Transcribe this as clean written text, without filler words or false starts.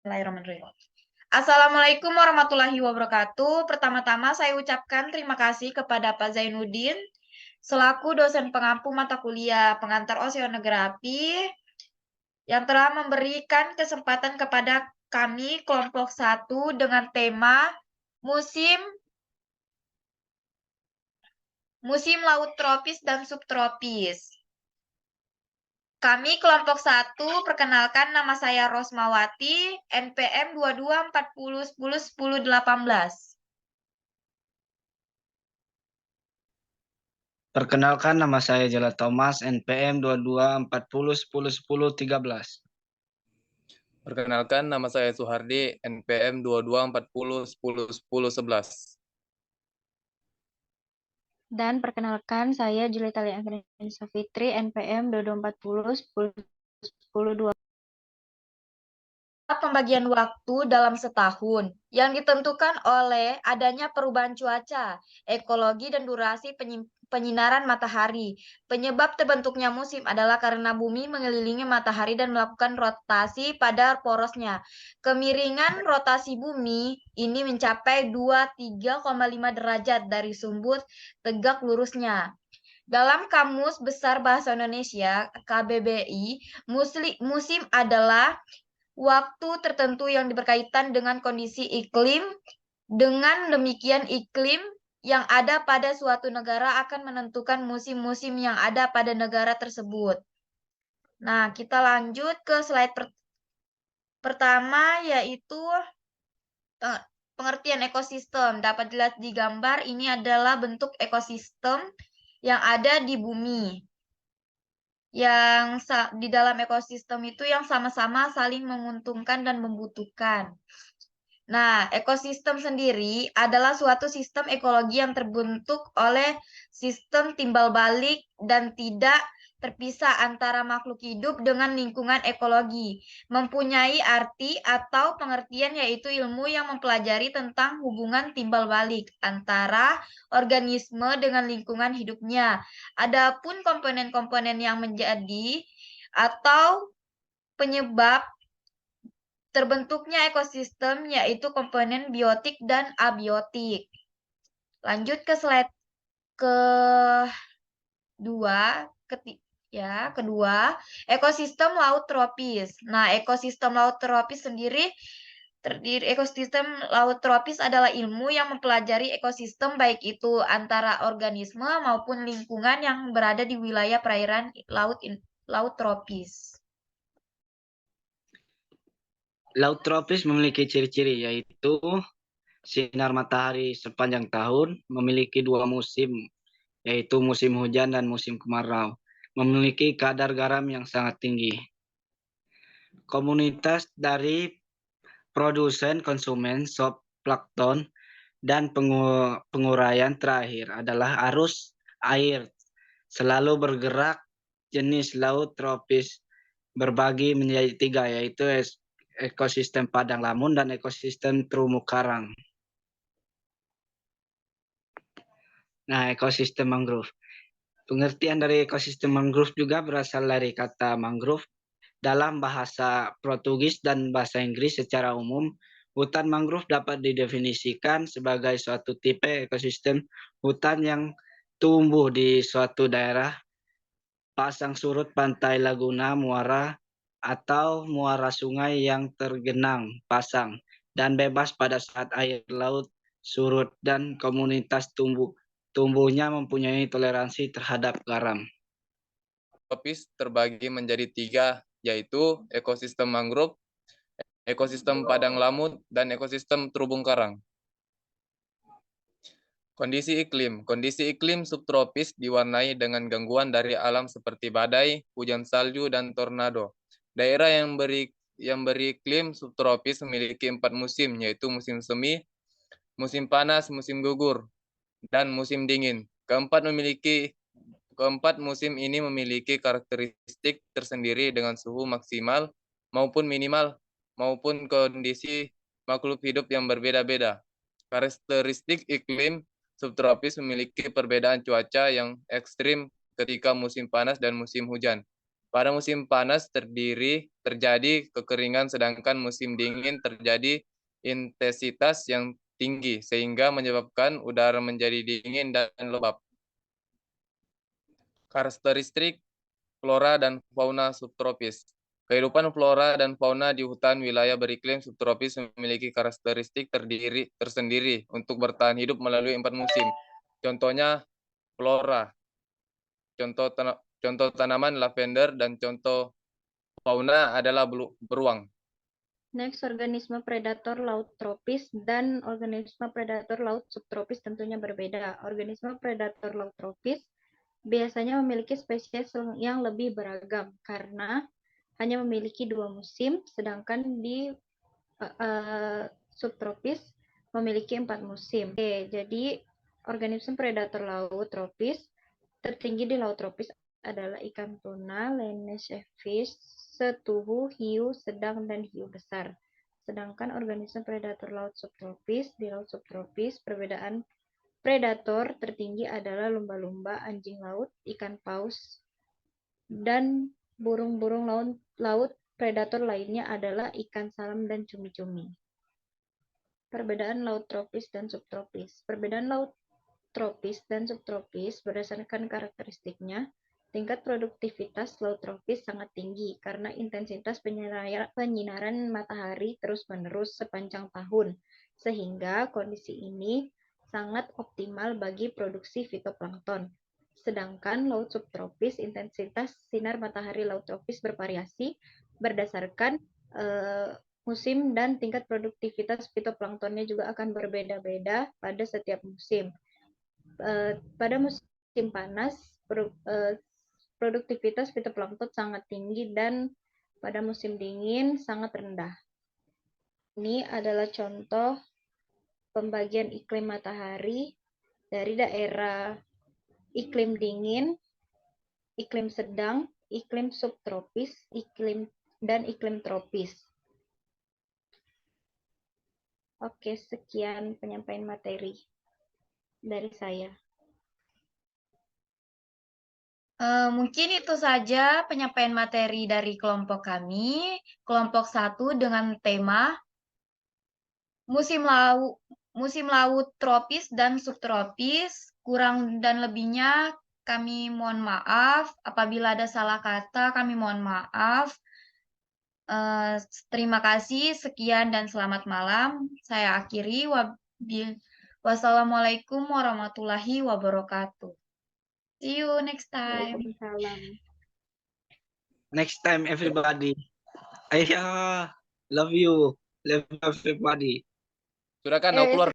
Bismillahirrahmanirrahim. Assalamualaikum warahmatullahi wabarakatuh. Pertama-tama saya ucapkan terima kasih kepada Pak Zainuddin selaku dosen pengampu mata kuliah pengantar oseanografi yang telah memberikan kesempatan kepada kami kelompok 1 dengan tema musim musim laut tropis dan subtropis. Kami kelompok 1, perkenalkan nama saya Rosmawati, NPM 2240101018. Perkenalkan, nama saya Jala Thomas, NPM 2240101013. Perkenalkan, nama saya Suhardi, NPM 2240101011. Dan perkenalkan, saya Julita Liangrisa Fitri, NPM 2240101012. Pembagian waktu dalam setahun yang ditentukan oleh adanya perubahan cuaca, ekologi, dan durasi penyinaran matahari. Penyebab terbentuknya musim adalah karena bumi mengelilingi matahari dan melakukan rotasi pada porosnya. Kemiringan rotasi bumi ini mencapai 23,5 derajat dari sumber tegak lurusnya. Dalam Kamus Besar Bahasa Indonesia (KBBI), musim adalah waktu tertentu yang berkaitan dengan kondisi iklim. Dengan demikian, iklim yang ada pada suatu negara akan menentukan musim-musim yang ada pada negara tersebut. Nah, kita lanjut ke slide pertama, yaitu pengertian ekosistem. Dapat dilihat di gambar, ini adalah bentuk ekosistem yang ada di bumi. Yang di dalam ekosistem itu yang sama-sama saling menguntungkan dan membutuhkan. Nah, ekosistem sendiri adalah suatu sistem ekologi yang terbentuk oleh sistem timbal balik dan tidak terpisah antara makhluk hidup dengan lingkungan ekologi. Mempunyai arti atau pengertian yaitu ilmu yang mempelajari tentang hubungan timbal balik antara organisme dengan lingkungan hidupnya. Adapun komponen-komponen yang menjadi atau penyebab terbentuknya ekosistem yaitu komponen biotik dan abiotik. Lanjut ke slide kedua, ekosistem laut tropis. Nah, ekosistem laut tropis sendiri ekosistem laut tropis adalah ilmu yang mempelajari ekosistem baik itu antara organisme maupun lingkungan yang berada di wilayah perairan laut tropis. Laut tropis memiliki ciri-ciri yaitu sinar matahari sepanjang tahun, memiliki 2 musim, yaitu musim hujan dan musim kemarau, memiliki kadar garam yang sangat tinggi. Komunitas dari produsen, konsumen, zooplankton, dan penguraian terakhir adalah arus air selalu bergerak. Jenis laut tropis berbagi menjadi 3, yaitu ekosistem padang lamun dan ekosistem terumbu karang. Nah, ekosistem mangrove. Pengertian dari ekosistem mangrove juga berasal dari kata mangrove. Dalam bahasa Portugis dan bahasa Inggris secara umum, hutan mangrove dapat didefinisikan sebagai suatu tipe ekosistem hutan yang tumbuh di suatu daerah, pasang surut pantai, laguna, muara, atau muara sungai yang tergenang pasang dan bebas pada saat air laut surut, dan komunitas tumbuhnya mempunyai toleransi terhadap garam. Tropis terbagi menjadi 3, yaitu ekosistem mangrove, ekosistem padang lamun, dan ekosistem terumbu karang. Kondisi iklim subtropis diwarnai dengan gangguan dari alam seperti badai, hujan salju, dan tornado. Daerah yang beriklim subtropis memiliki 4 musim, yaitu musim semi, musim panas, musim gugur, dan musim dingin. Keempat musim ini memiliki karakteristik tersendiri dengan suhu maksimal maupun minimal maupun kondisi makhluk hidup yang berbeda-beda. Karakteristik iklim subtropis memiliki perbedaan cuaca yang ekstrim ketika musim panas dan musim hujan. Pada musim panas terjadi kekeringan, sedangkan musim dingin terjadi intensitas yang tinggi, sehingga menyebabkan udara menjadi dingin dan lembab. Karakteristik flora dan fauna subtropis. Kehidupan flora dan fauna di hutan wilayah beriklim subtropis memiliki karakteristik tersendiri untuk bertahan hidup melalui 4 musim. Contohnya flora, contoh tanaman lavender, dan contoh fauna adalah beruang. Next, organisme predator laut tropis dan organisme predator laut subtropis tentunya berbeda. Organisme predator laut tropis biasanya memiliki spesies yang lebih beragam karena hanya memiliki 2 musim, sedangkan di subtropis memiliki 4 musim. Oke, jadi organisme predator laut tropis tertinggi di laut tropis adalah ikan tuna, lineage fish, setuhu, hiu sedang, dan hiu besar. Sedangkan organisme predator laut subtropis, di laut subtropis, perbedaan predator tertinggi adalah lumba-lumba, anjing laut, ikan paus, dan burung-burung laut. Predator lainnya adalah ikan salam dan cumi-cumi. Perbedaan laut tropis dan subtropis. Perbedaan laut tropis dan subtropis berdasarkan karakteristiknya. Tingkat produktivitas laut tropis sangat tinggi karena intensitas penyinaran matahari terus-menerus sepanjang tahun, sehingga kondisi ini sangat optimal bagi produksi fitoplankton. Sedangkan laut subtropis, intensitas sinar matahari laut tropis bervariasi berdasarkan musim, dan tingkat produktivitas fitoplanktonnya juga akan berbeda-beda pada setiap musim. Pada musim panas, produktivitas fitoplankton sangat tinggi, dan pada musim dingin sangat rendah. Ini adalah contoh pembagian iklim matahari dari daerah iklim dingin, iklim sedang, iklim subtropis, dan iklim tropis. Oke, sekian penyampaian materi dari saya. Mungkin itu saja penyampaian materi dari kelompok kami, kelompok 1 dengan tema musim laut tropis dan subtropis. Kurang dan lebihnya kami mohon maaf. Apabila ada salah kata, kami mohon maaf. Terima kasih, sekian dan selamat malam. Saya akhiri. Wassalamualaikum warahmatullahi wabarakatuh. See you next time. Waalaikumsalam. Next time, everybody. Ayah, love you. Love everybody. Sudah kan, mau keluar.